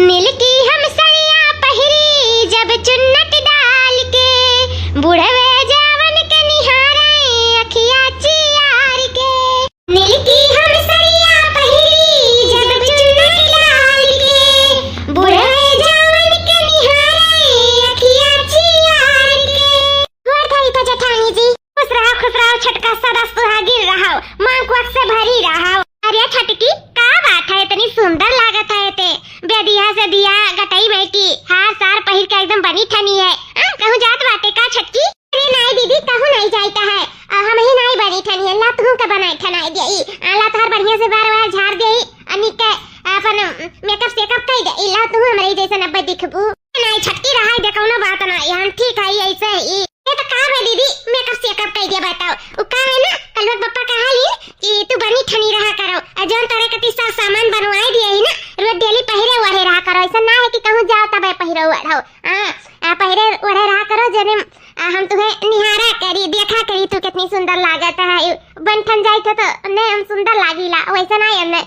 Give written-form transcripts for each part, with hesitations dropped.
नील की हम सड़िया पहिरी जब चुन्नट डाल के, बुढ़वे जावन के निहारे अखिया चियार के। नील की हम सड़िया पहिरी जब चुन्नट डाल के, बुढ़वे जावन के निहारे अखिया चियार के। गोर खाई तो जठानी जी, खुश रहो छटका सदा सुहागिन रहो, मांग को से भरी रहो। अरे छटकी का बात है, इतनी सुंदर लागत है ते बेदिया से दिया गटई में की हार सार पहिर के एकदम बनी ठनी है। कहूं जात बाटे का छटकी? अरे नहीं दीदी, कहूं नहीं जाता है, हम ही नहीं बनी ठनी है, ला तू का बनाई ठनाई देई, ला तार बढ़िया से बार झाड़ देई, अनि के अपन मेकअप सेकअप कई दे, ला तू हमरे जैसे नब्बे दिखबू। नहीं छटकी रहा दे, कोनो बात नहीं, हम ठीक है ऐसे ही। ये तो का है दीदी, मेकअप सेकअप कई दे बताओ, उ का है ना कलवा पप्पा कहा ली कि तू बनी ठनी रहा करो, जौन तारे कति सब सामान बनवाई दिए ही ना, रोज डेली पहिरे वहे रहा करो। ऐसा ना है कि कहूं जाओ तब पहिरे वहे हो, पहिरे वहे रहा करो, जने हम तुम्हें निहारा करी देखा करी तू कितनी सुंदर लागत है, बनठन जाई तो ने हम सुंदर लागिला। वैसा ना हमने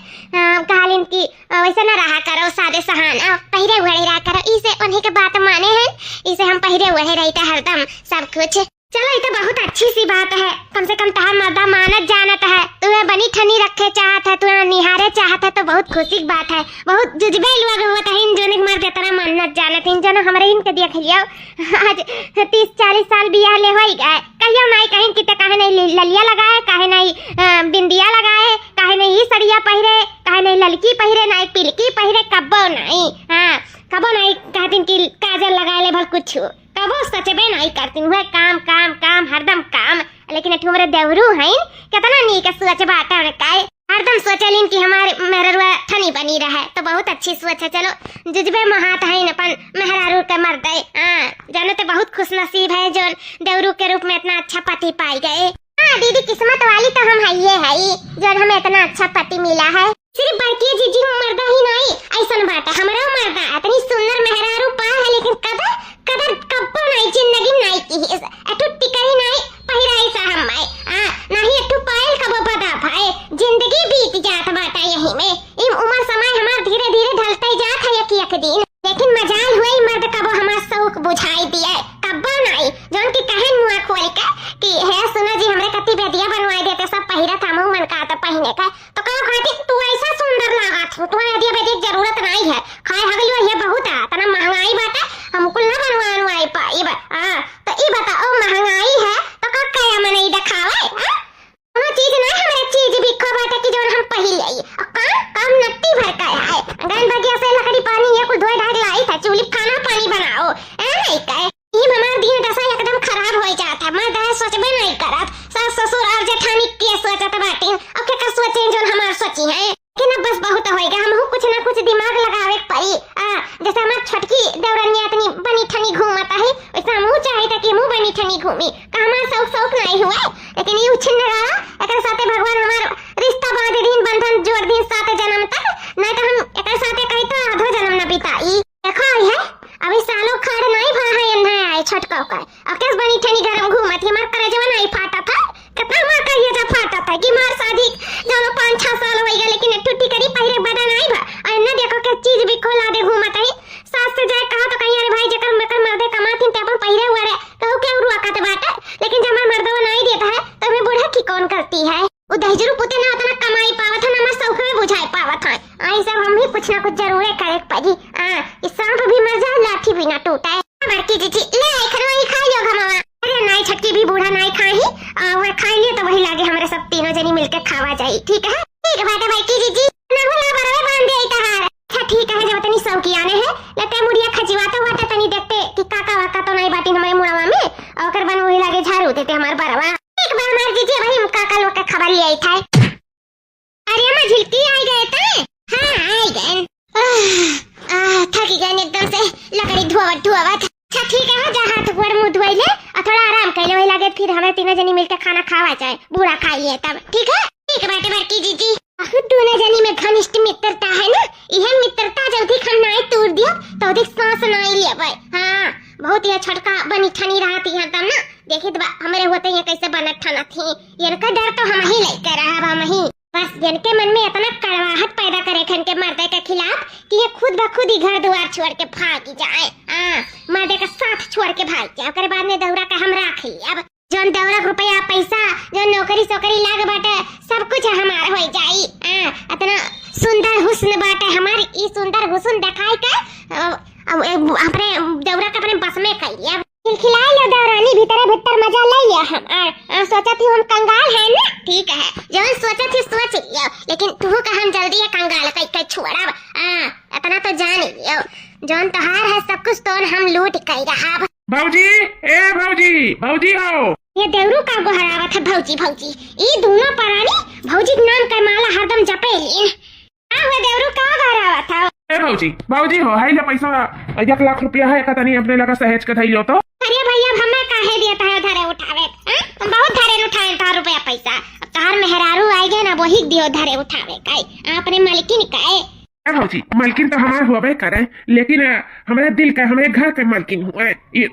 कहलिन कि वैसा ना रहा करो, सादे सहान पहिरे वहे रहा करो, इसे उन्हीं के बात माने हैं, इसे हम पहिरे वहे रहते हरदम सब कुछ। चलो ये तो बहुत अच्छी सी बात है, कम से कम तहार मर्दा मानत जानत है, तुम्हें बनी ठनी रखे चाहत है, तुम्हें निहारे चाहत है, तो बहुत खुशी की बात है। बहुत जुजबे लोग होता है इन जोने मर्द इतना मानत जानत है, इन जोने हमारे इनके देख लियो आज 30-40 साल बियाह ले होई गए, कहियो नहीं कहीं कि काहे नहीं ललिया लगाए, काहे नहीं बिंदिया लगाए, काहे नहीं ही सड़िया पहिरे, काहे नहीं ललकी पहिरे, नहीं पिलकी पहिरे, कब्बो नहीं, हाँ कबो नहीं कहतीन कि काजल लगा ले भल कुछ, कबो सचबे नहीं करतीन, हुए काम काम काम हरदम काम। लेकिन हमारे देवरू हैं कितना नीक सोच बात है, काय हरदम सोचलिन कि हमारे मेहरुआ ठनी बनी रहे, तो बहुत अच्छी सोच है। चलो जुजबे महात है अपन मेहरारू के मर्द है, जानो तो बहुत खुश नसीब है जो देवरू के रूप में इतना अच्छा पति पाई गए। हाँ दीदी, किस्मत वाली तो हम है ये है जो हमें इतना अच्छा पति मिला है। सिर्फ बड़की जीजी मर्दा ही नहीं, ऐसा बात है हमारा मर्दा इतनी सुंदर मेहरारू पा है, लेकिन कदर कदर कब्बो नहीं जिंदगी नहीं की, एटू टिकई नहीं पहिरा ऐसा हम नहीं एटू पायल कबो बदा भाई, जिंदगी बीत जात बाटा यही में, इम उम्र समय हमार धीरे धीरे ढलते जात है एक दिन, लेकिन मजाल हुई मर्द कबो हमार शौक बुझाई दिया कब्बो नहीं, जोन की कहन मुआ खोल के कि है सुनो जी हमरे कति बेदिया बनवाई देते, सब पहिरा थामू मन का तो पहने का, तो कहो खाती तू ऐसा सुंदर लागत हो, तुम्हें बेदिया बेदी की जरूरत नहीं है, खाए हगलियो ये बहुत है, तना महंगाई बाटा हमको ना बनवाई पाई बा, तो ई बताओ महंगाई है तो का कया मन ई दिखावे, कोनो चीज ना हमरे चीज भी खो बाटा की जोन हम पहिल आई, काम नट्टी भर का है, गन बगिया से लकड़ी पानी ये कुल धोए ढाक लाई था, चूल्ही खाना पानी बनाओ नहीं कहे, ई हमार दिन दशा एकदम खराब हो जाता, मैं दह सोचबे नहीं करत, सास ससुर और जेठानी के सोचत बाटी, अब के का सोचे जोन हमार सोची है, कि ना बस बहुत होएगा, हमहु कुछ ना कुछ दिमाग लगावे पड़ी, जैसे हमार छटकी देवरनिया इतनी बनी ठनी घूमता है, वैसे हमहु चाहे था कि हमहु बनी ठनी घूमी, का हमार शौक नहीं हुआ, लेकिन ये उछिन रहा, एकर साथे भगवान हमार रिश्ता बांध दिन बंधन जोड़ दिन साथ जन्म तक, नहीं तो हम एकर साथे कहीं तो आधो जन्म न बिताई। देखो है अभी सालों खाड़ नहीं भा है अन्ना आए छटका का, अब कैसे बनी ठनी गरम घूमत, हमार करेजवा नहीं फाटा था, कितना मार कहिए जब फाटा था कि मार शादी जानो 5-6 साल हो गए, लेकिन टूटी करी पहिरे बदन नहीं भा, और न देखो के चीज भी खोला दे घूमत है, सास से जाए कहा तो कहीं अरे भाई जकर मकर मर्दे कमातीन ते अपन पहिरे हुआ रे, कहू के रुआ का बाटा, लेकिन जब हमार मर्दवा नहीं देता है तो हमें बूढ़ा की कौन करती है, वो दहजरू पुते ना उतना कमाई पावत है ना हमार शौक में बुझाई पावत है, आई सब हम ही कुछ ना कुछ जरूर करे पड़ी, इस सांप भी मर जाए लाठी भी ना टूटे। बड़की जीजी ले खरवाई खा लियो घमावा, अरे नहीं छटकी भी बूढ़ा नहीं खाई, वो खाई लिए तो वही लागे हमारे सब तीनों जनी मिलके खावा जाए, ठीक है बात है बड़की जीजी, ना होला बरवे बांध दे इतार, अच्छा ठीक है जब तनी सौकी आने है, लेते मुड़िया खजिवाता हुआ तो तनी देखते कि काका वाका तो नहीं बाटी हमारे मुड़ावा में, और कर बन वही लागे झाड़ू देते हमार बरवा, एक बार हमार जीजी भाई काका लोग का खबर ले आई था, अरे हम झिलकी आई गए थे, हाँ आई गए, थकी गए एकदम से, लकड़ी धुआवत, अच्छा ठीक है जा हाथ गोड़ मुंह धोई ले और थोड़ा आराम कर ले, वही लगे फिर हमें तीनों जनी मिलकर खाना खावा जाए, बूढ़ा खा लिए तब, ठीक है बाटे बड़की जीजी, दोनों जनी में घनिष्ठ मित्रता है ना, यह मित्रता जल्दी खन्नाई तोड़ दियो तो अधिक सांस नहीं लिया भाई, हाँ बहुत ही छटका बनी ठनी रहती है तब ना, देखे तो हमारे होते हैं कैसे बनत ठना थी, इनका डर तो हम ही लेकर रहा हम ही बस जिनके मन में इतना कड़वाहट पैदा करे खन के मर्दे के खिलाफ कि ये खुद ब खुद ही घर द्वार छोड़ के भाग जाए। मर्दे का साथ छोड़ के भाग जाए। ओकरे बाद में दौरा का हम राख ली। अब जोन दौरा रुपया पैसा जो नौकरी सोकरी लाग बाटे सब कुछ हमार हो जाई। इतना सुंदर हुस्न बाटे हमारी ई सुंदर हुस्न दिखाई के अपने दौरा के अपने बस में कर लिया। खिलखिला लो दौरानी भीतर भीतर मजा ले लिया हम। सोचा थी हम कंगाल है ना, ठीक है जो सोचा थी सोच लियो, लेकिन तू का हम जल्दी है कंगाल कह छोड़ब। इतना तो जान लियो जोन तहार है सब कुछ तो हम लूट कर रहा। भौजी, ए भौजी, भौजी हो। ये देवरू का गोहरावत है भौजी भौजी। ई दोनों परानी भौजी के नाम का माला हरदम जपेली। हुआ देवरू का गोहरावत है। ए भौजी, भौजी हो हाई ले पैसा 1 लाख रुपया है कतनी अपने लगा सहेज के धइलो तो। अरे भैया हमें काहे दिया था धरे उठावे। हम बहुत धरे उठाए था रुपया पैसा। अब तार मेहरारू आई गए ना वही दियो धरे उठावे काई अपने मालिकिन काए। भौजी मालकिन तो हमारे हुआ करे, लेकिन हमारे दिल का हमारे घर के मालकिन हुआ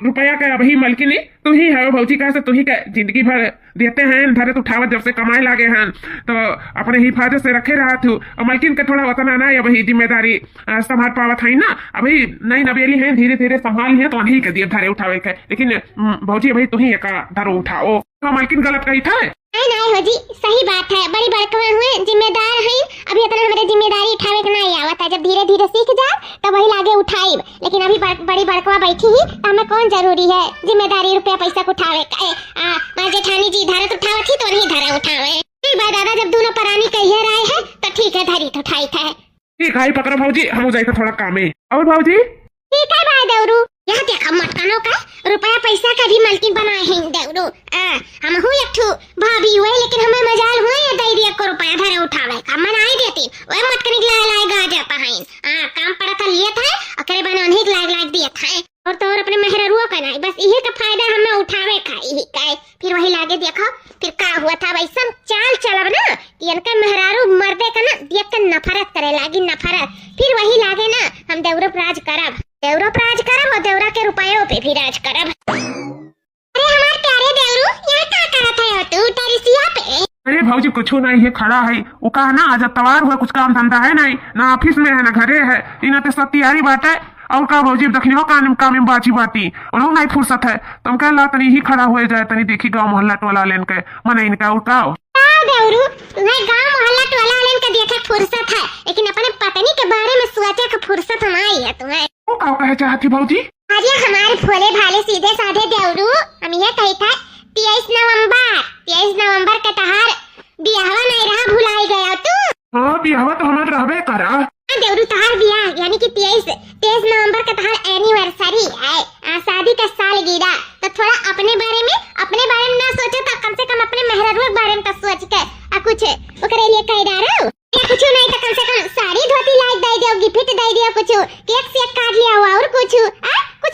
रुपया का अभी मालकिन तू ही है भौजी। का तू ही का जिंदगी भर देते हैं धरे उठावत जब से कमाए लागे हैं तो अपने हिफाजत से रखे रहा थू। और मालकिन के थोड़ा वतना ना अभी जिम्मेदारी संभाल पावत है ना। अभी नई नवेली है धीरे धीरे संभाल है तो अभी के दिए धरे उठावे के। लेकिन भौजी अभी तू ही का धरो उठाओ। तो मालकिन गलत कही था। नहीं हो जी सही बात है। बड़ी बड़कवा हुए जिम्मेदार हैं। अभी इतना हमारे जिम्मेदारी उठावे के नहीं आवत है। जब धीरे धीरे सीख जाए तो वही लागे उठाई। लेकिन अभी बड़ी बड़कवा बैठी ही तो हमें कौन जरूरी है जिम्मेदारी रुपया पैसा उठावे का। मां जेठानी जी धरे उठावत थी तो नहीं धरे उठावे। ठीक भाई दादा जब दोनों परानी कहिए रहे हैं तो ठीक है धरी तो उठाई था। ठीक है पकड़ो भौजी हम जाए थोड़ा काम है। और भौजी ठीक है भाई देवरू यहाँ देखा मटकानों का रुपया पैसा का भी मालकिन बनाए हैं देवरू। हम हूँ एक ठू भाभी हुए लेकिन हमें मजाल हुए ये दे दिया को रुपया धरे उठावे का मनाई देती वह मटकन लाए गा जाता है। काम पड़ा था लिए था अकेले बना उन्हें लाग दिया था। और तो और अपने मेहरुआ का नहीं बस यही का फायदा हमें उठावे का ही का। फिर वही लागे देखो फिर का हुआ था वैसा चाल चलब ना कि इनका मेहरारू मर्दे का ना देख कर नफरत करे लागी नफरत। फिर वही लागे ना हम देवरूप राज करब और देवरा के रुपयों पे भी राज करब। अरे हमारे प्यारे देवरू यहाँ क्या करत है तू टेरिसिया पे। अरे भौजी कुछ नहीं है खड़ा है वो कहा ना आज तवार हुआ कुछ काम धंधा है नहीं ना ऑफिस में है ना घरे है इन तो सब तैयारी बात है। और का भौजी दखनी काम में बाची बाती और नहीं फुर्सत है तुम कह ला तनी ही खड़ा हो जाए तनी देखी गाँव मोहल्ला टोला लेन के मना इनका उठाओ। देवरू तुम्हें गाँव मोहल्ला टोला लेन के देखे फुर्सत है लेकिन अपने पत्नी के बारे में सोचे का फुर्सत नहीं है तुम्हें। वो क्या कहे चाहती भौजी। अरे हमारे भोले भाले सीधे साधे देवरू हम ये कही था 23 नवंबर के तहार बियाहवा नहीं रहा भुलाई गया तू। हाँ बियाहवा तो हमारे रहबे करा देवरू तहार बियाह यानी कि 23 नवंबर का तहार एनिवर्सरी है शादी का सालगिरह। तो थोड़ा अपने बारे में ना सोचो तो कम से कम अपने मेहरारू के बारे में तो सोच के कुछ ओकरे लिए कह डारो या कुछ नहीं तो कम से कम साड़ी धोती लाइक दे दियो गिफ्ट दे दियो कुछ केक से काट लिया हुआ और कुछ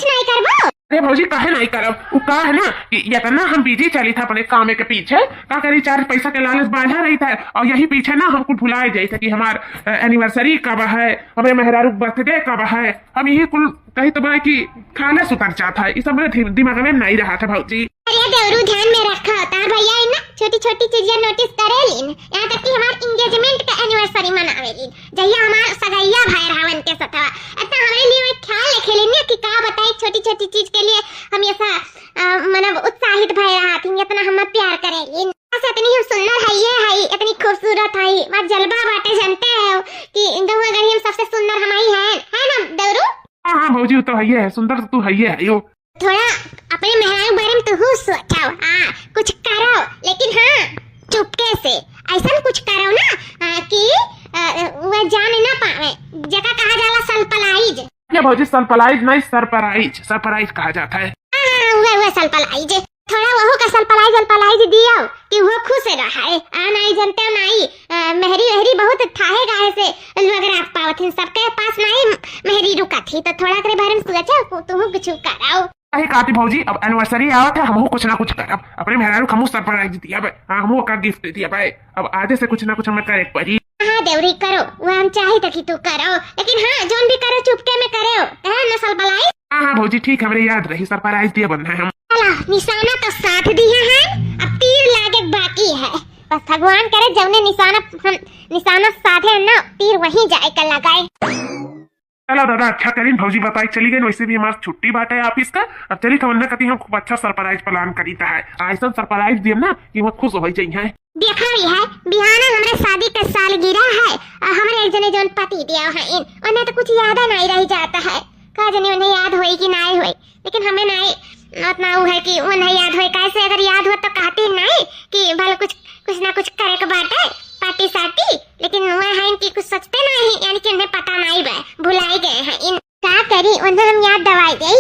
नहीं करबो। अरे भौजी काहे नहीं करब वो का है ना ये तो ना हम बिजी चली था अपने काम के पीछे का करी 4 पैसा के लालच बांधा रही था और यही पीछे ना हमको भुलाए जैसे कि हमार एनिवर्सरी कब है हमें मेहरारू बर्थडे कब है हम यही कुल कही तो बाकी खाना सुतर चाहता है इस सब मेरे दिमाग में नहीं रहा था भौजी। अरे देवरू ध्यान में रखा होता है भैया ना छोटी छोटी चीजें नोटिस करेलीन। यहाँ तक कि हमारे एंगेजमेंट का एनिवर्सरी मनावेलीन जहिया हमार सगैया भाई रावण के साथ इतना हमारे लिए ख्याल रखेली ना कि का बताई छोटी छोटी चीज के लिए हम ऐसा मतलब उत्साहित भय रहा थी इतना हम प्यार करेलीन। इतनी हम सुंदर है ये है इतनी खूबसूरत है बात जलवा बाटे जानते हो कि दोनों गढ़ी हम सबसे सुंदर हम ही है ना देवरू। हाँ भौजी तो है सुंदर तू है यो थोड़ा अपने मेहरारू बारे में तो सोचाओ कुछ करो लेकिन हाँ चुपके से ऐसा कुछ करो ना कि वह जान ना पावे जगह कहा जाला सलपलाइज। ये भौजी सलपलाइज नहीं सरप्राइज कहा जाता है। वह सलपलाइज थोड़ा वह का सलपलाइज दियो कि वो खुश रहा है नहीं जानते नहीं मेहरी बहुत थाहे गाहे से लोग रात पावत हैं सबके पास नहीं मेहरी रुका थी तो थोड़ा करे बारे में सोचा तुम कुछ कराओ। अरे काती भौजी अब एनिवर्सरी आवत है हमहू कुछ ना कुछ करब अपने मेहरारू हमहू सरप्राइज दिया भाई हमहू का गिफ्ट दिया भाई अब आधे से कुछ ना कुछ हमें करे पड़ी। हाँ देवरी करो वो हम चाहे तो कि तू करो लेकिन हाँ जोन भी करो चुपके में करे नसल बलाई। हाँ भौजी ठीक है मेरे याद रही सरप्राइज दिया बनना है हम। निशाना तो साथ दिया है अब तीर लागे बाकी है बस भगवान करे जौने निशाना साधे ना तीर वहीं जाए कर लगाए। चलो दादा अच्छा करीन भौजी बताई चली गई, वैसे भी हमारा छुट्टी बात है ऑफिस का। अब चली तो कहती हम खूब अच्छा सरप्राइज प्लान करीता है, ऐसा सरप्राइज दिए ना कि वो खुश हो जाइए। देखा भी है बिहाना हमारे शादी का सालगिरह है और हमारे एक जने जोन पति दिया है इन उन्हें तो कुछ याद नहीं रह जाता है। कहा जने उन्हें याद हुई कि नहीं हुई, लेकिन हमें नहीं उतना वो है कि उन्हें याद हुई। कैसे अगर याद हुआ तो कहती नहीं कि भले कुछ ना कुछ करे के बात है पार्टी साटी, लेकिन वह है कि कुछ सोचते नहीं, यानी कि उन्हें पता नहीं है, भुलाई गए हैं इन। क्या करी उन्हें हम याद दवाई दे,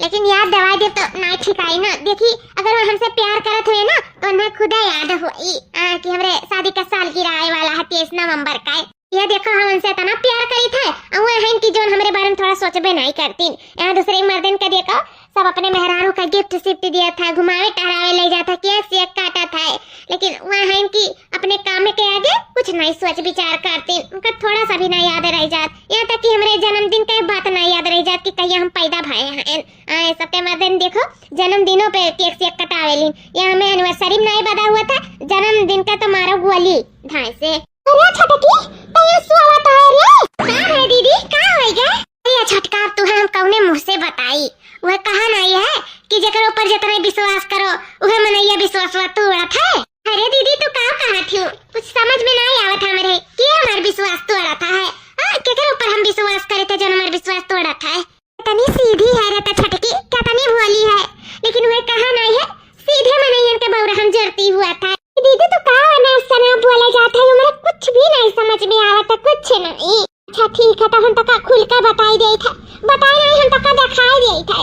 लेकिन याद दवाई दे तो नहीं ठीक आई ना। देखी अगर वो हमसे प्यार करत हुए ना तो उन्हें खुद याद हुई कि हमारे शादी का सालगिरह आए वाला है 23 नवंबर का। ये देखो हम उनसे इतना प्यार करी थे और वो है कि जो हमारे बारे में थोड़ा सोचबे नहीं करती। यहाँ दूसरे मर्दन का देखो सब अपने मेहरारू का गिफ्ट शिफ्ट दिया था, घुमावे टहरावे ले जाता, केक शेक काटा था, लेकिन वह है कि अपने काम के आगे कुछ नहीं सोच विचार करती। उनका थोड़ा सा भी नहीं याद रह जात, यहाँ तक कि हमारे जन्मदिन का बात नहीं याद रह जात कि कहीं हम पैदा भये हैं। सबके मर्दन देखो जन्मदिनों पे केक शेक कटावेली, यहाँ हमें एनिवर्सरी नहीं बता हुआ था, जन्मदिन का तो मारो गोली धाय से। अरे छटकी तो ये स्वागत है रे। हां रे दीदी का होएगा? ये छटका तू हम कौने मुंह से बताई, वह कहा नहीं है कि जेकर ऊपर जितना विश्वास करो वह मनैया विश्वास तोड़त है। अरे दीदी तू का कहा थी, कुछ समझ में नहीं आवत हमरे कि हमार विश्वास तोड़त है। हां केकर ऊपर हम विश्वास करे थे जो हमार विश्वास तोड़त है। तनी सीधी है रे छटकी, क्या तनी भोली है, लेकिन वह कहा नहीं है सीधे मनैया के बौरा हम जरती हुआ था। दीदी तो का ना सना बोला जाता है, हमरा कुछ भी नहीं समझ में आवत, कुछ नहीं। अच्छा ठीक है तो हम तक खुल कर बताई दे था, बताई नहीं हम तक दिखाई दे था।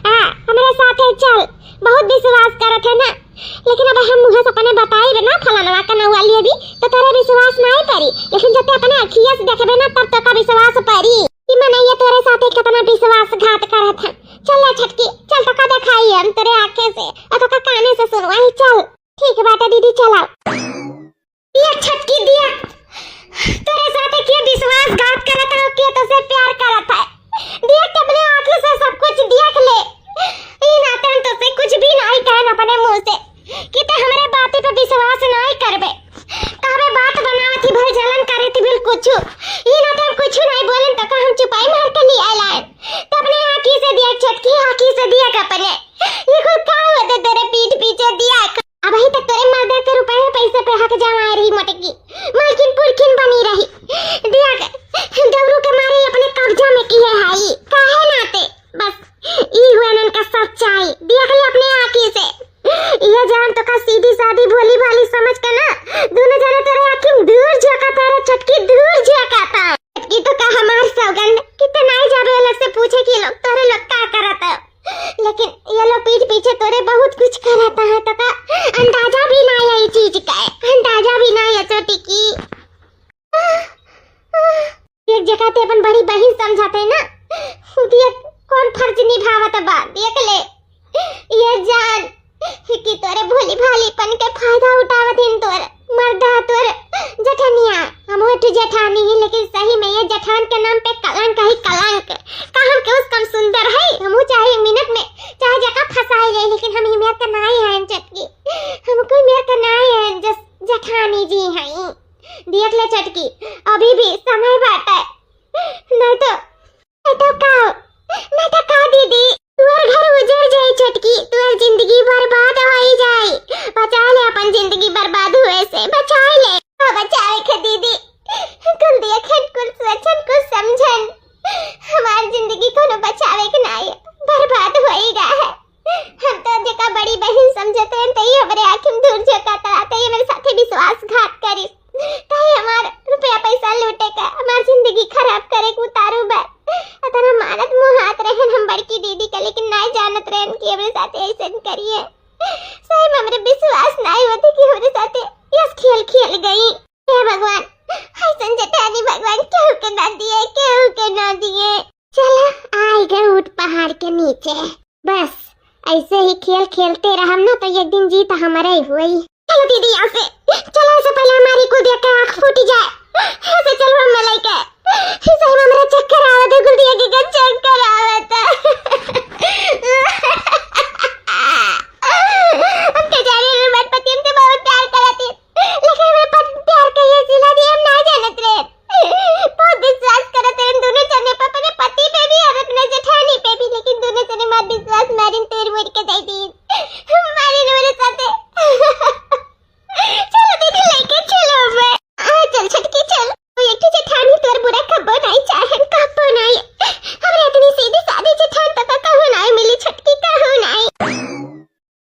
हां हमारे साथ चल, बहुत विश्वास करत है ना, लेकिन अब हम मुंह से अपने बताई ना फलाना का ना वाली अभी तो तेरा विश्वास नहीं परी, लेकिन जब अपने अखियां से देखबे ना तब तक विश्वास परी कि मैं ये तेरे साथ कितना विश्वासघात करत है। चल छटकी चल तक दिखाई हम तेरे आंखें से और तक काने से सुनवाई। चल ठीक है बेटा दीदी चला। ये छटकी दिया तेरे साथ क्या विश्वासघात करत है कि तो से प्यार करत है, देख अपने आंखें से सब कुछ देख ले। ये नातन तो से कुछ भी नहीं कहन अपने मुंह से कि ते हमरे बात पे विश्वास नहीं करबे, कहबे बात बनावत ही भर जलन करे थी बिल कुछ ये नातन कुछ नहीं बोलन तो हम चुपाई मार के लिए आला है। तो अपने आंखी से दिया छटकी, आंखी से दिया अपने ये कोई का होते तेरे पीठ पीछे दिया। अब ही तक तेरे मर्दे के रुपए पैसे पे हक जमा रही मटकी मालकिन पुरखिन बनी रही, दिया डबरू के मारे अपने कब्जा में की है हाई काहे नाते। बस ई हुआ उनका सच्चाई देख ले अपने आंखी से। ये जान तो का सीधी सादी भोली भाली समझ के ना दोनों जने तेरे आंखें दूर झका तेरे छटकी दूर झका था। छटकी तो का हमार सौगंध कितने नहीं जाबे अलग से पूछे कि लोग तोरे लोग का करत है, लेकिन ये लोग पीठ पीछे तोरे बहुत कुछ करता है तो का अंदाजा भी नहीं है, ये चीज का अंदाजा भी नहीं है छोटी की। एक जगह ते अपन बड़ी बहन समझाते ना खुद ये कौन फर्ज निभावत बा देख ले। ये जान कि तोरे भोली भालीपन के फायदा उठावत इन तोर मर्दा तोर जठनिया हम उठ जेठानी है, लेकिन सही में ये जेठान के नाम पे कलंक है कलंक। का हम के उस कम सुंदर है, हम चाहे मिनट में चाहे जगह फंसाई जाए, लेकिन हम मेरे का नहीं है चटकी, हम कोई मेरे का नहीं है जेठानी जी है। देख ले चटकी अभी भी समय बात है, नहीं तो का दीदी तुअर घर उजड़ जाए छटकी, तुअर जिंदगी बर्बाद हो जाए। बचा ले अपन जिंदगी बर्बाद हुए से बचा ले, बचाए के दीदी कुल देखन कुल सोचन कुल समझन हमार जिंदगी को न बचावे के नहीं बर्बाद होएगा है। हम तो देखा बड़ी बहन समझते हैं तो ये हमारे आंखें दूर झकाता आता, ये मेरे साथे विश्वासघात करी कहीं हमार रुपया पैसा लूटे का हमार जिंदगी खराब करे को उतारू बा अतना मानत मुंह हाथ रहन हम बड़की दीदी का, लेकिन नहीं जानत रहन कि हमरे साथे ऐसा करिए। सही में हमरे विश्वास नहीं होते कि हमरे साथे यस खेल खेल गई। हे भगवान ऐसा जेठानी भगवान केहू के ना दिए, केहू के ना दिए। चलो आई गए ऊट पहाड़ के नीचे, बस ऐसे ही खेल खेलते रहम ना तो एक दिन जीत हमारा ही हुई। चलो दीदी यहाँ से चलो, इससे पहले हमारी को देख कर आँख फूट जाए। ऐसे चलो हम मलाइका सही में मेरा चक्कर आवा था, गुल दिया के चक्कर आवा था। हम क्या जाने मत पति हमसे बहुत प्यार करते,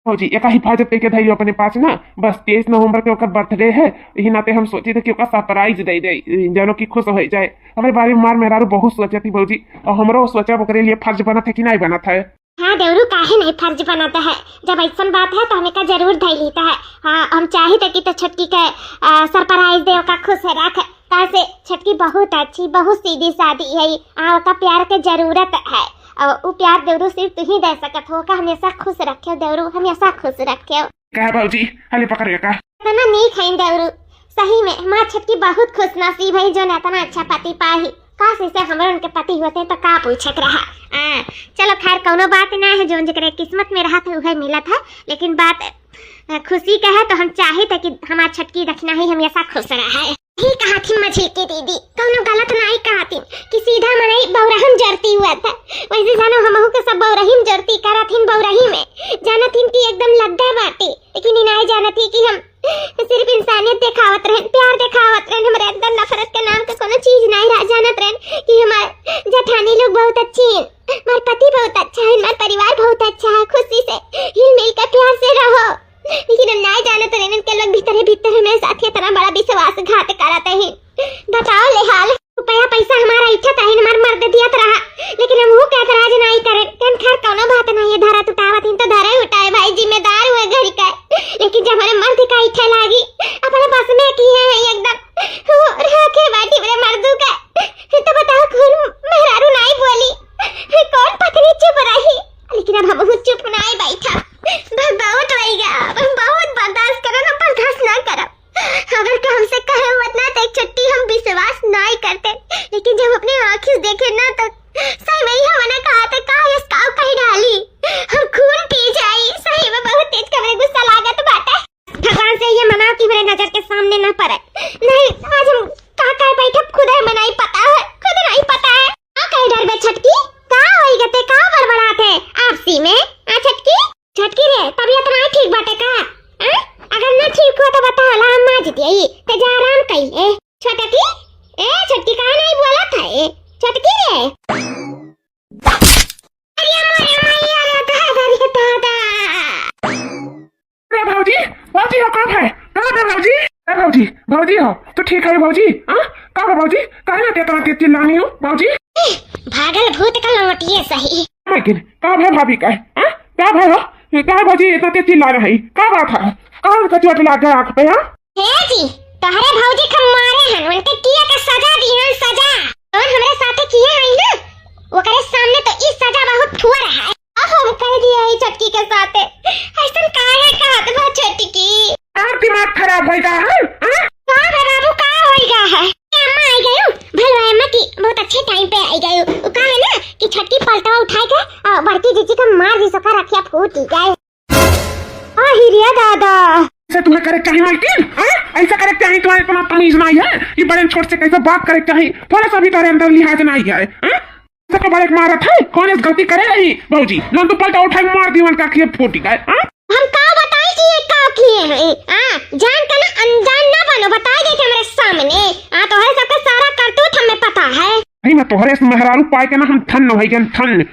भौजी एक हिफाजत करके धैर्य अपने पास ना, बस 23 नवंबर के ओकर बर्थडे है, यही नाते हम सोचे थे कि ओका सरप्राइज दे दे, जानो कि खुश हो जाए। हमारे बारे में मार मेहरारू बहुत सोचा थी भौजी, और हमरो सोचा ओकरे लिए फर्ज बना था कि नहीं बना था। हाँ देवरू काहे नहीं फर्ज बनाता है, जब ऐसा बात है तो हमें का जरूर धै लेता है। हाँ हम चाहे थे कि तो छटकी का सरप्राइज दे, का खुश रख, कैसे छटकी बहुत अच्छी बहुत सीधी सादी है, का प्यार के जरूरत है, और वो प्यार देवरू सिर्फ तू ही दे सकत हो। का हमेशा खुश रखे देवरू, हमेशा खुश रखे। क्या भौजी हाले पकड़ेगा इतना नहीं खाइन देवरू, सही में माँ छटकी बहुत खुश नसीब है जो इतना अच्छा पति पाही। काश से हमारे उनके पति होते तो का पूछत रहा। चलो खैर कोनो बात ना है, जो जकरे किस्मत में रहा था वह मिला था, लेकिन बात खुशी का है तो हम चाहे थे कि हमारी छटकी रखना ही हमेशा खुश रहा है। ही कहा थी मछली की दीदी, कोनो गलत नहीं कहा थी कि सीधा मनाई बौरहिम जरती हुआ था, वैसे जानो हमहू के सब बौरहिम जरती करा थी। बौरही में जाना थी कि एकदम लद्दा बाटे, लेकिन नहीं जाना थी कि हम सिर्फ इंसानियत दिखावत रहे, प्यार दिखावत रहे, हमारे अंदर नफरत के नाम का कोनो चीज नहीं रह जानत रहे कि हमारे जेठानी लोग बहुत अच्छी हैं, हमारे पति बहुत अच्छा है, हमारा परिवार बहुत अच्छा है, खुशी से हिल मिल कर प्यार से रहो। लेकिन हम नहीं जानते रहे इनके लोग भीतर हमें साथ इतना बड़ा विश्वासघात कराते हैं। बताओ ले हाल रुपया पैसा हमारा इच्छा था, हमारा मर्द दियत रहा, लेकिन हम वो कहते राज नहीं करे। खैर कोनो बात नहीं है, धरा उठावत तो धरा उठाए भाई, जिम्मेदार हुए घर का। लेकिन जब हमारे मर्द का इच्छा लागी अपने बस में की है एकदम रखे बाटी मेरे मर्दू का, तो बताओ कौन मेहरारू नहीं बोली, कौन पत्नी चुप रही। लेकिन अब हम चुप नहीं बैठा, बहुत रहेगा, बहुत बर्दाश्त करो ना, बर्दाश्त ना करो। अगर तो हमसे कहे उतना तो एक छुट्टी हम विश्वास नहीं करते, लेकिन जब अपने आँखों देखे ना तो सही में ही हमने कहा था का स्काउ कहीं डाली हम खून पी जाई। सही में बहुत तेज कमरे गुस्सा लागत बाटे। भगवान से ये मनाओ कि मेरे नजर के सामने ना पड़े। नहीं आज हम का बैठे खुद है नहीं पता है, खुद नहीं पता है कहीं डर में छटकी का होई गते का बड़बड़ाते आपसी में। छटकी रे तबीयत नहीं ठीक बाटे का? अगर ना ठीक हो तो बता ला, हम माज दिए ते जा आराम कई। छटकी छटकी का नहीं बोला था छटकी रे। अरे मैया रे दादा अरे भौजी भौजी हो कब है, कहाँ है भौजी? भौजी भौजी हो तो ठीक है भौजी। हाँ कब है भौजी, काहे ना तेरा तेज चिल्लानी हो भौजी? भागल भूत का लौटिए सही। लेकिन कब है भाभी का? क्या भाई हो क्या भौजी इतना तेज चिल्ला रही, क्या बात है? कहाँ का चोट लग गया आँख पे? हे जी तोहरे भौजी के मारे हन, उनके किए का सजा दी हन, सजा और हमरे साथे किए है ना, वो करे सामने तो इस सजा बहुत थुआ रहा है। अब हम कह दिए है छटकी के साथे ऐसा काहे कहत बा छटकी? और दिमाग खराब होएगा है? का बाबू का होएगा है? अम्मा आई गयो भलवा अम्मा की बहुत अच्छे टाइम पे आई गयो। वो कहा है ना कि छटकी पलटवा उठाए के और बड़की जीजी का मार दी सका रखिया फूट गए। आ हिरिया दादा ऐसा तुम्हें करे चाहिए मालकिन? ऐसा करे चाहिए, तुम्हारे इतना तमीज नहीं है कि बड़े छोटे से कैसे बात करे चाहिए, थोड़ा सा भी तारे अंदर लिहाज नहीं है। सबको बड़े मारा था, कौन इस गलती करे रही भौजी? लन तो पलटा उठाए मार दी, उनका खिए फूट गए। हम का बताई कि ये का किए हैं? जान के ना अनजान ना बनो, बताई दे हमारे सामने। तो है सबका सारा करतूत हमें पता है। नहीं मैं तोहरे से मेहरारू पाए के ना हम थन हो गए थन।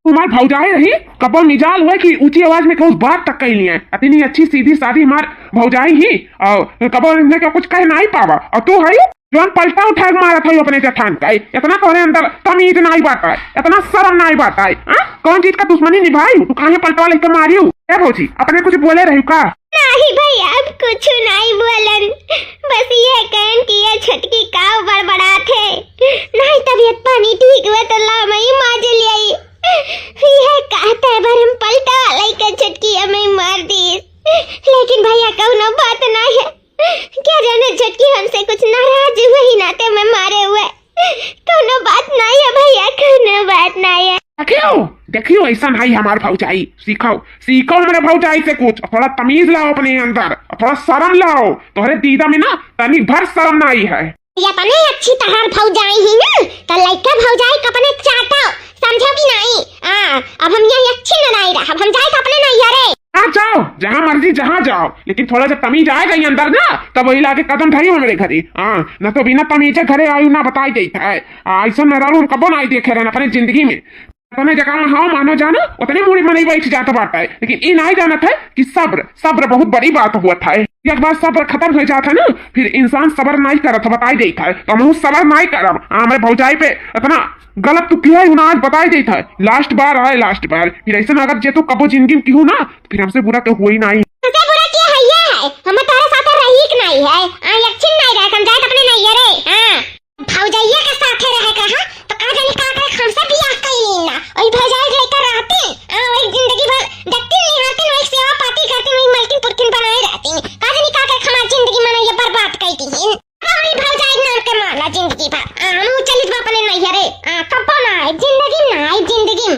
तुम्हार भौजाई रही कबो मिजाल हुए कि ऊंची आवाज में कहूँ बात तक कही लिए, इतनी अच्छी सीधी सादी हमार भौजाई ही और कबो इनके कुछ कह नहीं पावा, और तू है जोन पलटा उठा मारा था अपने जठान का, इतना तोहरे अंदर तमीज नहीं बात है, इतना शर्म नहीं बात है। कौन चीज का दुश्मनी निभाई तू, काहे पलटवा लेके मारियो? क्या भौजी अपने कुछ बोले रही का? नहीं भैया अब कुछ नहीं बोलन, बस ये कहन कि ये छटकी का बड़बड़ा थे, नहीं तबीयत पानी ठीक हुआ तो ला मई माज लिया। ये कहते बरम पलटा लेके छटकी हमें मार दी, लेकिन भैया कौनो बात नहीं है, क्या जाने छटकी हमसे कुछ नाराज हुए ही नाते में मारे हुए, कौनो बात नहीं है भैया, कौनो बात नहीं है। देखियो ऐसा नहीं हमारे भौजाई, सीखो हमारे भौजाई से कुछ, थोड़ा तमीज लाओ अपने अंदर, थोड़ा शर्म लाओ, तुम्हारे दीदा में ना तनी भर शर्म नहीं है। ये अपने अच्छी तरह भौजाई ही ना, तो लड़का भौजाई कपने चाटा समझो कि नहीं? अब हम यहाँ अच्छी न नहीं रहा, हम जाए अपने नहीं यारे। जाओ जहाँ मर्जी जहाँ जाओ, लेकिन थोड़ा जब तमीज आएगा ही अंदर ना तब वही लाके कदम धरी मेरे घरे। न तो बिना तमीजे घरे आयु ना बताई देता है, ऐसा मेहरारू हम कबो नहीं देखे रहे अपने जिंदगी में। अपने जगह में हाँ मानो जाना उतने मुड़ी में नहीं बैठ जाता बात है, लेकिन ये नहीं जाना था कि सब्र सब्र बहुत बड़ी बात हुआ था। एक बार सब्र खत्म हो जाता ना फिर इंसान सब्र नहीं करत बताई देता है, तो हम सब्र नहीं करब। हमारे भौजाई पे इतना गलत तू किया ही आज बताई देता है, लास्ट बार आए लास्ट बार, फिर ऐसे अगर जे तू कबो जिंदगी में क्यों ना फिर हमसे बुरा तो हुआ ही नहीं। हमसे बुरा किया है ये है, हम तारे साथ रही कि नहीं है, यक्षिन नहीं रहे समझाए अपने नहीं है रे। हां भौजाइया के साथ रहे कहां तो का जाने का हमसे बियाह कइली ना, ओई भौजाई लेकर रहती वही जिंदगी भर देखती नहीं रहती, वही सेवा पाती करती, वही मलकिन पुरकिन बनाए रहती, का जाने का हमारी जिंदगी में ये बर्बाद कर दी है। वही भौजाई नाम के माला जिंदगी भर हम चलित अपने नहीं है रे, कब ना है जिंदगी ना है जिंदगी।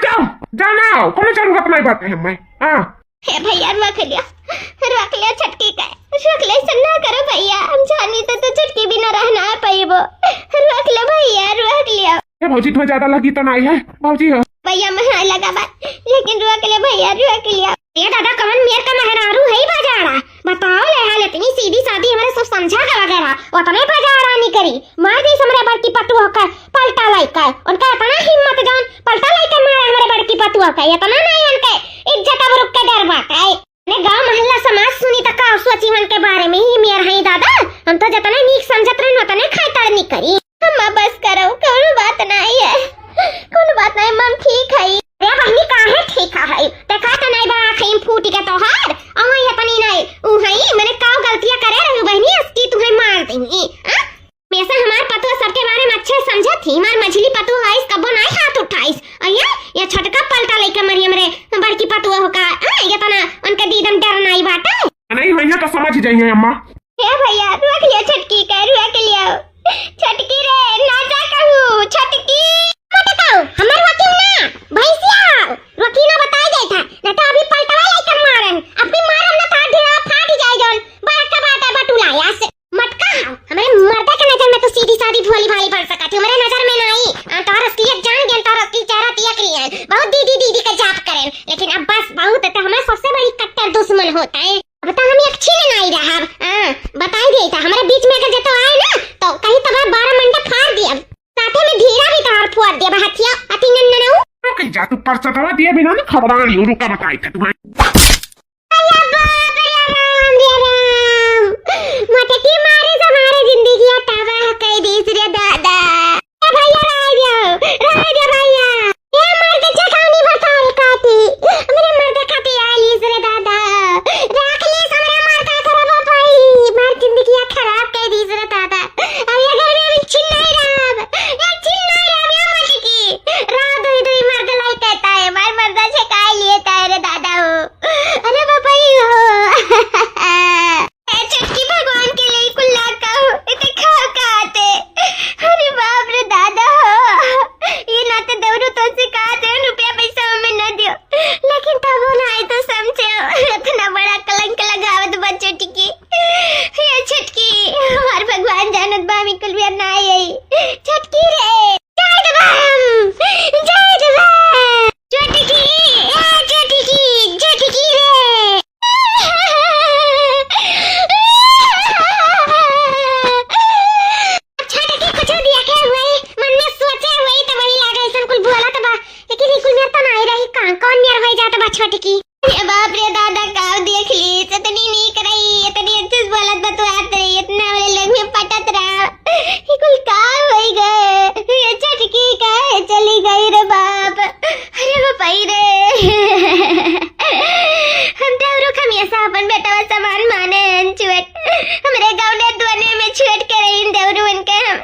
जाओ जाओ ना कौन जरूरत नहीं बात है मैं। हां हे भैया रख लिया छटकी का रख ले, सन्ना करो भैया, हम जानी तो छटकी भी ना रहना पाइबो, रख ले भैया रख लिया। ये भौजी तुम्हें ज्यादा लगी तो नहीं है भौजी हो भैया मैं लगा बात, लेकिन रख ले भैया रख लिया। ये दादा कमन मेर का मेहरारू है ही बाजारा, बताओ ले हाल इतनी सीधी सादी हमारे सब समझा के वगैरह उतने बाजारा नहीं करी, मार दी हमरे बड़की पतुआ का पलटा लाई का, उनका इतना हिम्मत जान पलटा लाई का मारा हमारे बड़की पतुआ का, इतना नहीं उनके इज्जत अब रुक के डर बात है। ने गांव मोहल्ला समाज सुनी तक का सोची मन के बारे में ही मेर है दादा, हम तो जतने नीक समझत रहे उतने खातर नहीं करी। हम बस करो कोई बात नहीं है, कोई बात नहीं मम ठीक है। अरे बहनी काहे ठीक है देखा तो नहीं बा खैम फूटी के तोहार अहो ये पनी नहीं ऊ है मैंने काव गलतियां करे रही बहनी अस्ती तुम्हें मार देंगी। वैसे हमार पतो सबके बारे में अच्छे समझत थी, मार मछली पतो है इस कबो नहीं हाथ उठाइस अయ్యా ये छटका पलटा लेके मरी हमरे बड़की पतो हो का ये तो ना उनके दीदम डर नहीं बाटा नहीं भैया तो समझ जाइए अम्मा। हे भैया रख लिया छटकी का रख लिया छटकी रे ना जा कहू छटकी मत कहू हमर वकील ना भैंसिया वकील ना बताई जाए था ना तो अभी पलटवा लेके मारन अभी मारन ना था ढेरा फाट जाए जौन बात का बात है बटुलाया से मत कहू हमारे मर्दा के नजर में तो सीधी सादी भोली भाली पड़ सकती, हमारे नजर में नहीं तार असलियत जान गए, तार असली चेहरा तिया क्रियन बहुत दीदी दीदी का जाप करें, लेकिन अब बस बहुत तो हमारा सबसे बड़ी कट्टर दुश्मन होता है। अब तो हम अच्छी नहीं रहा बताई दे था हमारे बीच में अगर जतो आए ना तो कहीं तबार 12 मंडा फाड़ दिया, साथे में धीरा भी तार फोड़ दिया बहतिया अति नन्ना ना कहीं जा तू पर्चा दवा दिए बिना ना खबरान ही रुका बताई था तुम्हें। अल्लाह बाप रे राम मत की मारे हमारे जिंदगी तबाह कर दी रे दादा। भैया रह जा भैया ये मर्द जखानी भताल काटी मेरे मर्द खाती आई रे दादा रख ले हमरे मर्द खराब भाई मार जिंदगी खराब कर दी रे दादा। अब ये घर में चिल्लाई राम ये चिल्लाई राम ये मत की रात हुई तो मर्द लाई कहता है मार मर्द से काय लिए रे दादा हो अरे बाबा ही हो छटकी भगवान के लिए कुल्ला का हो इतने खाओ खाते अरे बाप रे दादा हो ये ना तो देवरू तो से कहा दे रुपया पैसा हमें न दियो, लेकिन तब ना आए तो समझे इतना बड़ा कलंक लगावत बच्चों टिकी ये छटकी हमार भगवान जानत बा मी कुल भी ना आई छटकी रे जय देवम छटकी छटकी रे छटकी बाप रे दादा गाँव देख ली इतनी नहीं कराई इतनी अच्छे से बोलत बतवात रही इतना बड़े लोग में पटत रहा ये कुल काम हो गए ये छटकी का चली गई रे बाप अरे बापाई रे हम देवरू हमेशा अपन बेटा वा समान माने छुएट हमरे गाँव ने दोने में छुएट के रही देवरू इनके हम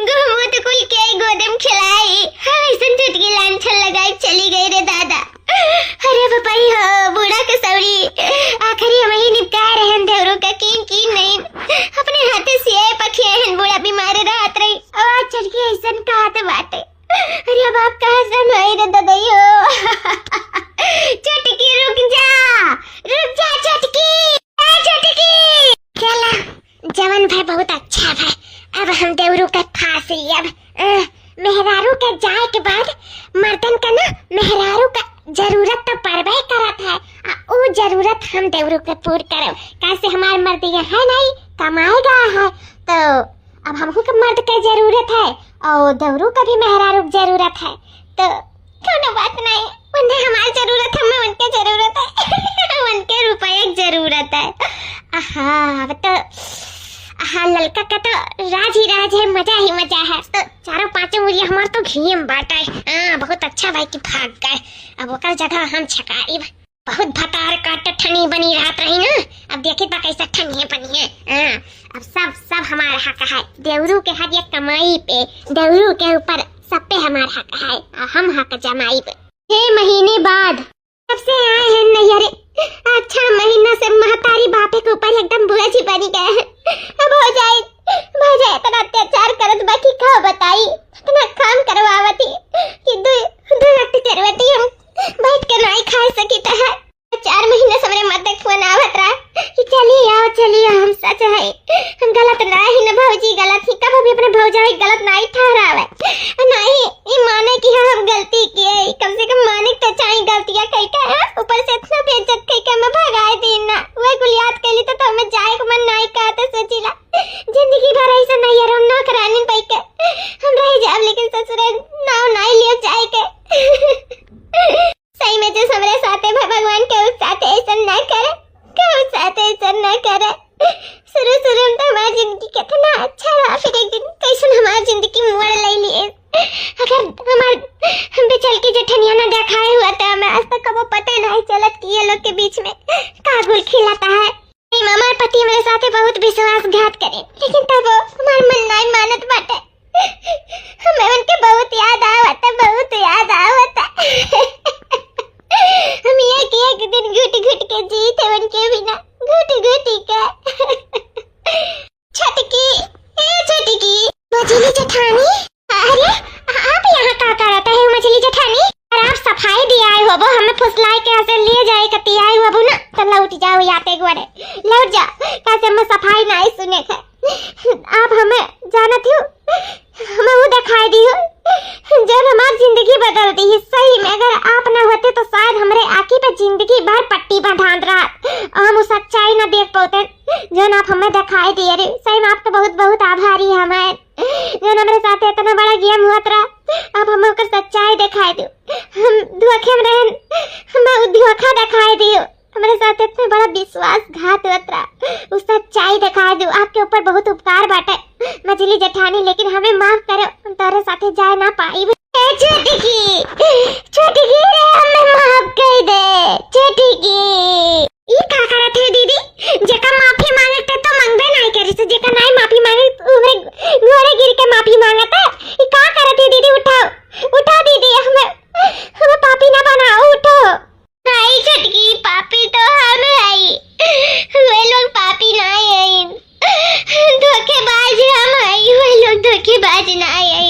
गोमूत कुल के गोदम खिलाई हम ऐसे छटकी लांछन लगाई चली गई रे दादा। अरे बापाई हो बूढ़ा कसौरी आखिरी हम ही निपटा रहे हैं देवरू का की नहीं अपने हाथे से पखिया हैं बूढ़ा बीमार रात रही और छटकी ऐसा कहते बाटे अरे बाप कहां से मैं रे ददइयो छटकी रुक जा छटकी चला जवन भाई बहुत अच्छा भाई अब हम देवरू का फांस लिया मेहरारू के जाए के बाद मर्दन का ना मेहरारू का जरूरत तो पड़बे करत है वो जरूरत हम देवरू के पूर करो कैसे हमारे मर्द ये है नहीं कमाएगा है तो अब हमको के मर्द के जरूरत है और देवरू का भी मेहरारू की जरूरत है, तो कोनो बात नहीं, उन्हें हमारी जरूरत है, हमें उनके जरूरत है उनके रुपये की जरूरत है। अब तो ललका का तो राज ही राज है, मजा ही मजा है। तो चारों पांचों मुझे हमार तो घी में बांटा है। बहुत अच्छा भाई कि भाग गए, अब ओकर जगह हम छकारी बहुत भतार का ठनी बनी रहत रही ना। अब देखे बा कैसा ठनी बनी है। अब सब हमारा हक है, देवरू के हर एक कमाई पे, देवरू के ऊपर सब पे हमारा हक है, हम हक जमाई पे। 6 महीने बाद तब से आए हैं नैहरे। अच्छा महीना से महतारी बापे के ऊपर एकदम बुआ जी बनी गए हैं। अब हो जाए इतना अत्याचार करत बाकी का बताई, इतना काम करवावती कि दो वक्त करवती हम बैठ के नहीं खा सकी तो है। 4 महीने से मेरे मत फोन आवत रहा कि चलिए हम सच है, हम गलत नहीं न भौजी गलत ही, कब भी अपने भौजाई गलत नहीं ठहरावे, नहीं ये माने कि हम गलती किए, कम से कम माने तो चाहिए गलतियां कई का, ऊपर से इतना बेइज्जत कई का मैं भगाए दिन ना वही गुलियात के लिए तो हमें जाए को मन नहीं का, तो सोचिला जिंदगी भर ऐसा नहीं यार हम ना कराने पाई के हम रह जाब, लेकिन ससुरे नाव नहीं लियो जाए के सही में जो हमरे साथे भगवान के साथ ऐसा ना करे, के साथ ऐसा ना करे। शुरू में तो हमारी जिंदगी कितना अच्छा रहा, फिर एक दिन कैसे हमारी जिंदगी मोड़ ले लिए। अगर हम पे चल के जेठनिया ना दिखाए हुआ तो हमें आज तक कबो पता नहीं चलत कि ये लोग के बीच में का गुल खिलाता है। हमारे पति मेरे साथे बहुत विश्वासघात करे, लेकिन तब हमारा मन नहीं मानत बाटे। हमें उनके बहुत याद आवता हम एक दिन घुट के जीते उनके बिना, घुट के। छटकी मछली जेठानी, अरे आप यहाँ का करते हैं मछली जेठानी? और आप सफाई दिया आए हो, वो हमें फुसलाए के ऐसे ले जाए कती आए हो ना, तो लौट जाओ याते गोरे, लौट जा कैसे हमें सफाई नहीं सुने थे। आप हमें जानत हो, हमें वो दिखाई दी हो जब हमारी जिंदगी बदल दी है। सही में अगर आप ना होते तो शायद हमारे आँखी पे जिंदगी भर पट्टी बंधान रहा और हम उस सच्चाई ना देख पाते जो आप हमें दिखाई दिए। रे सही में आपका बहुत बहुत आभारी है हमें, जो हमारे साथ इतना बड़ा गेम हुआ था, अब हमें उसका सच्चाई दिखाई दो, हम धोखे में रहन, हमें धोखा दिखाई दियो, हमारे साथ इतना बड़ा विश्वासघात हुआ, उस सच्चाई दिखा दो। आपके ऊपर बहुत उपकार बाटे मछली जेठानी, लेकिन हमें माफ करो, हम तारे साथे जा ना पाई। छोटी की रे हमें माफ कर दे छोटी। ये का करत है दीदी, जेका माफी मांगते तो मंगबे नहीं करे, से जेका नहीं माफी मांगे उहे घोड़े गिर के माफी मांगता। ये का करत है दीदी, उठाओ दीदी, हमें पापी ना बनाओ, उठो। नहीं छटकी, पापी तो हम है, वे लोग पापी नहीं है, धोखेबाज हम है, वे लोग धोखेबाज नहीं है,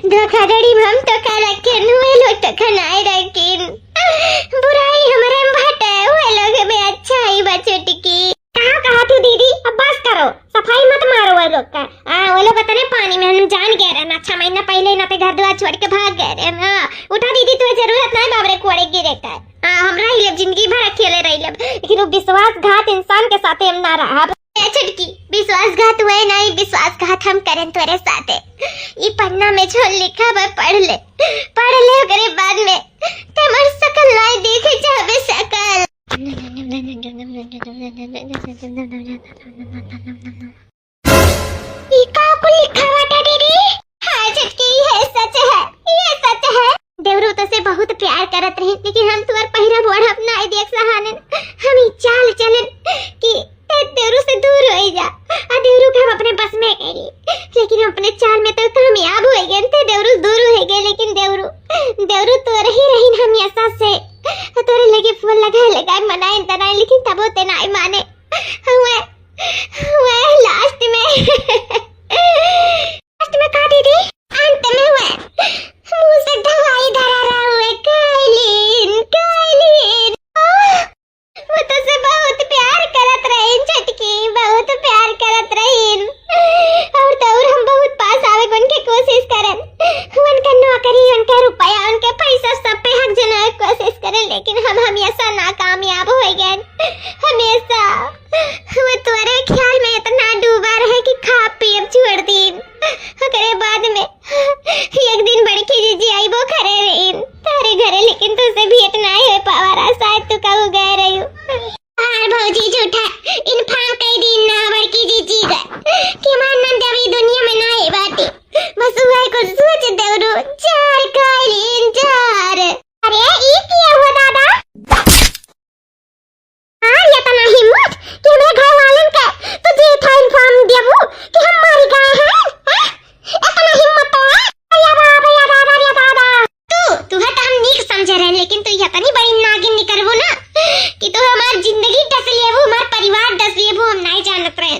धोखाधड़ी हम तो कर रखे, वे लोग तो खनाए रखे, बुराई हमारे में भटे, वे लोग हमें अच्छा ही बचोटकी। कहा तू दीदी, अब बस करो, सफाई मत मारो वे लोग का। वो लोग पता नहीं पानी में हम जान गए रहे, 6 महीना पहले ना तो घर द्वार छोड़ के भाग गए रहे। उठा दीदी, तुम्हें जरूरत नहीं बाबरे कोड़े गिरे का, हम रह ले जिंदगी भर अकेले रह ले, लेकिन वो विश्वासघात इंसान के साथ हम ना रहा। छटकी विश्वासघात हुए नहीं, विश्वासघात हम करें तुम्हारे साथ। ये पन्ना में जो लिखा है पढ़ ले ओकरे बाद में तुम्हारी शकल नहीं देखे चाहे शकल। ये का को लिखा हुआ दीदी? हाँ छटकी, ये सच है। देवरू तो से बहुत प्यार करत रही, लेकिन हम तुम्हार पहिरा बोढ़ अपना आई देख सहानन, हम ही चाल चलन कि देवरू से दूर हो जा, और देवरू के हम अपने बस में करी, लेकिन हम अपने चाल में तो कामयाब हो गए थे, देवरू दूर हो गए, लेकिन देवरू तो रही हम ऐसा से तोरे लगे फूल लगा मनाए तनाए, लेकिन तब होते नहीं माने। हुए लास्ट में का दीदी, अंत में हुए मुंह से दवाई धरा रहा हुए कालीन। वो तो से बहुत प्यार करत रही छटकी, बहुत प्यार करत रही, और हम बहुत पास आवे उनके कोशिश करन, उनका नौकरी, उनका रुपया, उनके पैसा सब पे हक जनाए कोशिश करन, लेकिन हम हमेशा नाकामयाब हो गए। हमेशा वो तुम्हारे ख्याल में इतना डूबा रहे कि खा पी छोड़ दी, ओकरे बाद में खरे रही तारे घरे, लेकिन तुझसे भेंट नहीं हो पावारा, शायद तू कब गए रही हो। और भौजी झूठा इन्फॉर्म कई दिन ना बड़की जीजी गए कि हमार नंदवी दुनिया में ना है बाटी, बस वही कुछ सोच देवरू चार कालीन चार। अरे ये क्या हुआ दादा? हाँ ये तना हिम्मत कि मेरे घर वालों का तुझे था इन्फॉर्म देवू कि हम मर गए हैं? इतना हिम्मत तो है? या दादा तू है तो हम नीक समझ रहे, लेकिन तू ये तनी बड़ी नागिन निकलबो ना कि तू हमार जिंदगी डस लिए वो, हमार परिवार डस लिए वो, हम नहीं जानत रहे।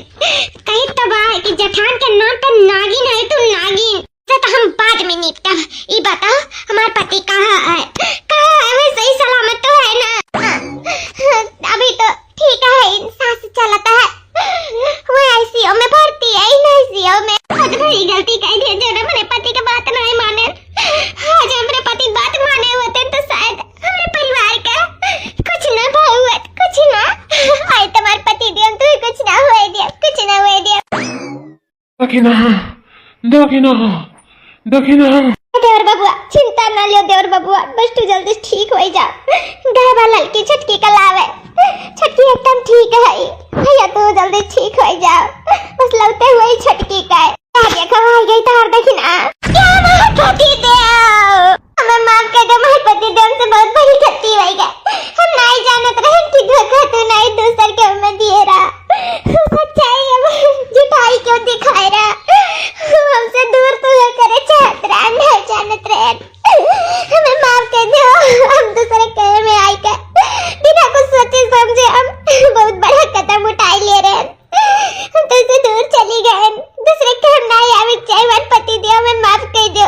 कहीं तो बा है कि जठान के नाम पे नागिन है, तू नागिन से तो हम बाद में निपटा। ये बताओ हमार पति कहाँ है? वे सही सलामत तो है ना? अभी तो ठीक है, सांस चलता है, वो आईसीयू में भर्ती है, इन आईसीयू में। बहुत बड़ी गलती कर दी जो ना मेरे पति की बात नहीं माने। आज हमारे पति बात माने होते तो शायद हमारे परिवार का कुछ ना हुआ, कुछ ना आए तुम्हारे पति देव तू कुछ ना हुए दिया, कुछ ना हुए दिया। दखिना देवर बबुआ चिंता ना लियो, देवर बबुआ बस तू जल्दी ठीक हो जा। गहबा लड़की छटकी का लावे, छटकी एकदम ठीक है भैया, तू जल्दी ठीक हो जा, बस लौटे हुए छटकी का है। देखो आ गई तार दखिना, क्या मार पति देव, हमें माफ कर दो, मार पति देव से बहुत बड़ी गलती हो गई। हम नहीं जानत रहे कि धोखा तू नहीं दूसर के में दिए रहा, सच्चाई हम झूठाई क्यों दिखाए रहा, हमसे दूर तो करे चाहत रहा, नहीं जानत रहे। हमें माफ कर दो, हम दूसरे के में आई कर बिना कुछ सोचे समझे हम बहुत बड़ा कदम उठा ले रहे, हम तुझसे दूर चली गए, दूसरे के हम नहीं आवे चाहिए। वन पति दियो, हमें माफ कर दो,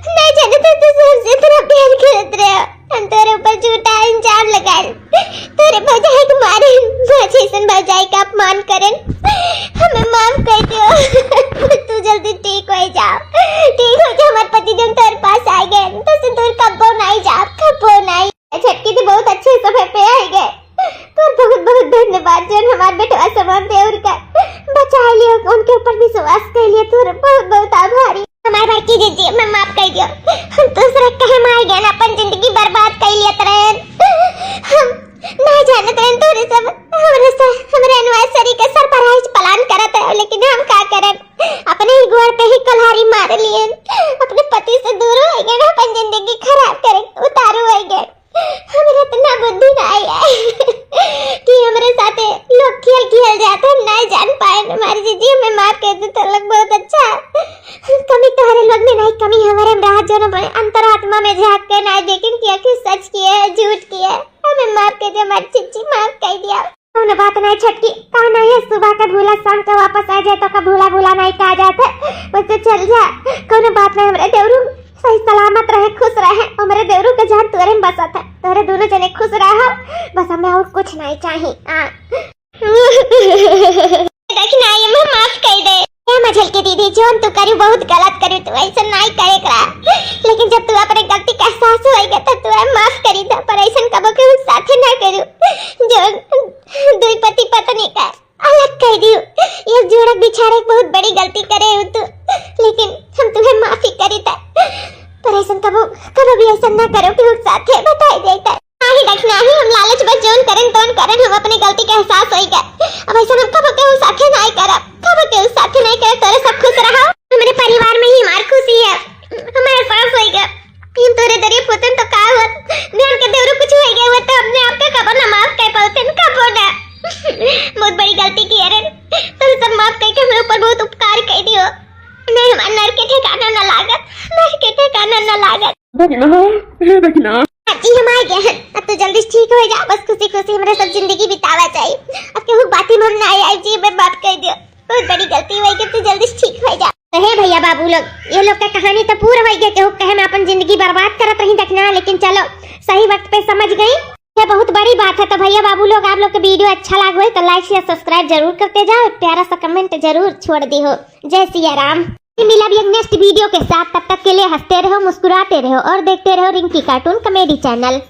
नहीं जाने तो तू हमसे इतना प्यार करत रहे, हम तेरे ऊपर झूठा इल्जाम लगाए, तेरे भौजाई को मारे, भौजीसन भौजाई का अपमान करें, हमें माफ कर दो। तू जल्दी ठीक हो जा, ठीक हो जा, हमारे पति जब तेरे पास आ गए तो से दूर कब्बो नहीं जा, कब्बो नहीं। छटकी तो बहुत अच्छे समय पे आ गए, तो बहुत बहुत धन्यवाद जो हमारे बेटवा समान देवर का बचा लियो, उनके ऊपर विश्वास कर लिया, तू बहुत बहुत आभारी। हमारे भाई की जीजी मैं माफ कर दियो, हम दूसरे कहे मार गए ना, अपन जिंदगी बर्बाद कर लिया तरह, हम नहीं जानते रहे तोरे सब हमारे एनिवर्सरी के सरप्राइज प्लान करत है, लेकिन हम का करब, अपने ही गोड़ पे ही कल्हारी मार लिए, अपने पति से दूर हो गए, अपन जिंदगी खराब करे उतारू हो गए। हमें इतना बुद्धि नहीं है कि हमारे साथ लोग खेल जाते, हम नहीं जान पाए। हमारी जीजी हमें माफ कर दे तो लोग बहुत अच्छा, कमी तुम्हारे लोग में नहीं, कमी हमारे में रहा जो ना अंतरात्मा में झांक के नहीं देखें कि आखिर सच की है झूठ की है, हमें माफ कर दे, हमारी जीजी माफ कर दिया। कौन बात नहीं छटकी, कहा नहीं है सुबह का भूला शाम का वापस आ जाए तो का भूला नहीं कहा जाता, वैसे चल जा, कौन बात नहीं, हमारे देवरू सही सलामत रहे, खुश रहे, हमारे देवरू का जान तोरे में बसा था, तोरे दोनों जने खुश रहो, बस हमें और कुछ नहीं चाहिए। देखना ये मैं माफ कर दे, ये मझल की दीदी जोन तू करी बहुत गलत करी, तू ऐसा नहीं करेगा, लेकिन जब तू अपने गलती का एहसास होएगा तो तू माफ करी दे, पर ऐसा कबो के साथे ना करू जो दुई पति पत्नी का अलग कर दियो, ये जोड़ा बिछाड़े बहुत बड़ी गलती करे हो तू, लेकिन हम तुम्हें माफी करी था, पर ऐसा कबो भी ऐसा ना करो कि उस साथे बताई देता नहीं, रखना ही हम लालच बस जोन करें तोन करें, हम अपनी गलती का एहसास होएगा, अब ऐसा हम कबो के उस साथे नहीं करब, कबो के उस साथे नहीं करे, तोरे सब खुश रहो, हमारे परिवार में ही हमारी खुशी है, हमारे पास होएगा, हम तोरे दरिया पोतन तो का होत, ध्यान के देवरू कुछ होएगा वो तो अपने आप का कबो ना माफ कर पाते कबो ना, बहुत बड़ी गलती की है रे, तुम सब माफ करके हमारे ऊपर बहुत उपकार कर दियो, नहीं हमारे नर के ठिकाना न लागत, नर के ठिकाना न लागत। दखिना जी हम आ गए हैं, अब तो जल्दी ठीक हो जा, बस खुशी खुशी हमारे सब जिंदगी बितावा चाहिए, अब केहू बाती में ना आई जी मैं माफ कर दियो, बहुत बड़ी गलती हुई कि तू जल्दी ठीक हो जा। हे भैया बाबू लोग, ये लोग का कहानी तो पूरा हो गया, केहू कहे मैं अपन जिंदगी बर्बाद करत रही देखना, लेकिन चलो सही वक्त पे समझ गई, ये बहुत बड़ी बात है। तो भैया बाबू लोग आप लोग का वीडियो अच्छा लगा हो तो लाइक शेयर सब्सक्राइब जरूर करते जाओ, प्यारा सा कमेंट जरूर छोड़ दी हो। जय सिया राम। मिला भी एक नेक्स्ट वीडियो के साथ, तब तक के लिए हंसते रहो, मुस्कुराते रहो और देखते रहो रिंकी कार्टून कॉमेडी चैनल।